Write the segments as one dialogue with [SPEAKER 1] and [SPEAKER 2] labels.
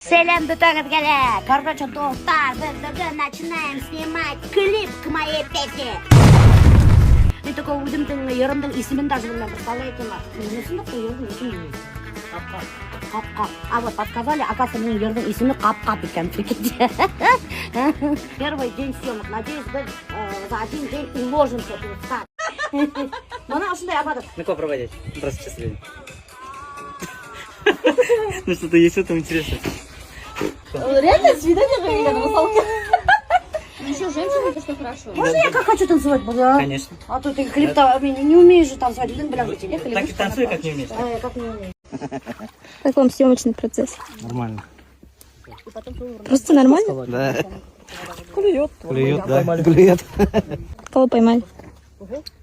[SPEAKER 1] Всем дорогие, короче, достар, мы начинаем снимать клип к моей песне. И такой удивительно, ерунда, и себе даже не представляете, Кап-кап. А вот подсказали, оказывается, мне ерунда, и себе кап-кап, прикиньте. Первый день съемок, надеюсь, за один день уложимся в старт. Но она уже обладает.
[SPEAKER 2] Ну, как проводить? Просто счастливее. Ну, что-то есть в этом интересно.
[SPEAKER 3] Реально свидание говорили на салке. Еще женщина, это что хорошо.
[SPEAKER 1] Можно я как хочу танцевать, бля?
[SPEAKER 2] Конечно.
[SPEAKER 1] А то ты клип-то не умеешь же танцевать, бля, телефон.
[SPEAKER 2] Так и танцуй, как не умеешь.
[SPEAKER 1] Как не умеешь.
[SPEAKER 3] Как вам съемочный процесс?
[SPEAKER 2] Нормально.
[SPEAKER 3] Просто нормально?
[SPEAKER 2] Да.
[SPEAKER 3] Клюет.
[SPEAKER 2] Клюет, да. Клюет.
[SPEAKER 3] Кого поймали?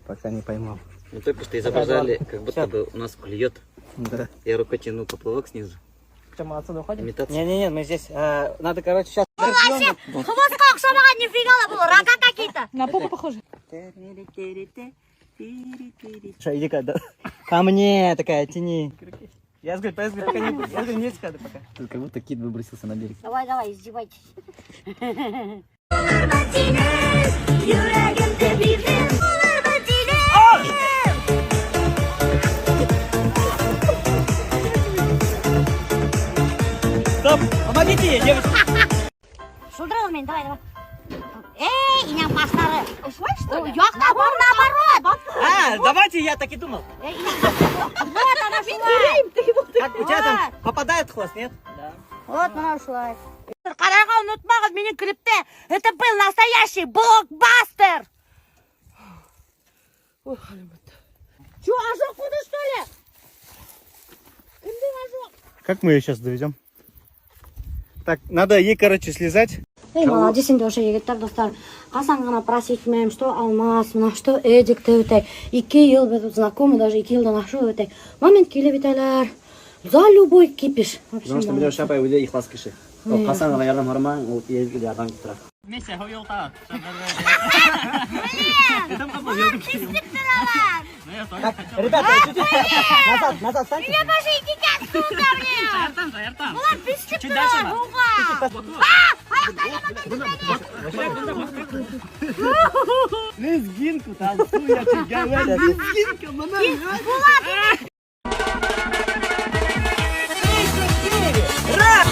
[SPEAKER 2] Пока не поймал.
[SPEAKER 4] Мы только что изображали, как будто бы у нас клюет.
[SPEAKER 2] Да.
[SPEAKER 4] Я рукой тяну поплавок снизу.
[SPEAKER 2] Что, мы отсюда уходим?
[SPEAKER 4] Имитация.
[SPEAKER 2] Не-не-не, мы здесь, надо, короче, сейчас...
[SPEAKER 1] Вообще, хвостка самого нифига было, рака какие-то.
[SPEAKER 3] На попу похоже.
[SPEAKER 2] Что, иди-ка, да. Ко мне такая, тяни. Я говорю, пока не будет. Я говорю, не надо пока.
[SPEAKER 4] Тут как будто кит выбросился на берег.
[SPEAKER 1] Давай, издевайтесь.
[SPEAKER 2] Стоп, помогите ей, девочки.
[SPEAKER 1] Шулдырал меня, давай. Эй, иням паштары. Ушла, что ли? Yok, наоборот.
[SPEAKER 2] Давайте, я так и думал.
[SPEAKER 1] Вот она шла.
[SPEAKER 2] Как, у тебя там попадает хвост, нет? Да.
[SPEAKER 1] Вот она ушла. Қараға ұмытпаңыз, менің клипте. Это был настоящий блокбастер. Ой, халимат. Че, ожог буду, что ли? Кімдің ожог?
[SPEAKER 5] Как мы ее сейчас довезем? Так, надо ей, короче, слезать.
[SPEAKER 1] Эй, молодец, енді осы егеттер, достар. Қасан ғана просить мәем, что Алмаз, что Эдик, ты. 2 ел біз знакомы, даже 2 елдан ашу өтей. Момент келе бітәлер. За любой кипиш.
[SPEAKER 4] Потому что меня шапай уйдет их ласкиши. Хасан ала ярдам харман, вот я ярдам китра.
[SPEAKER 2] Вместе, хау-ел-та. Так, ребята, назад, встаньте.
[SPEAKER 1] Меня даже идите отсюда, блин. Булат, пиздец,
[SPEAKER 2] Чуть дальше, Лезгинку танцуй, я тебе говорю. Лезгинка, мана. Раз!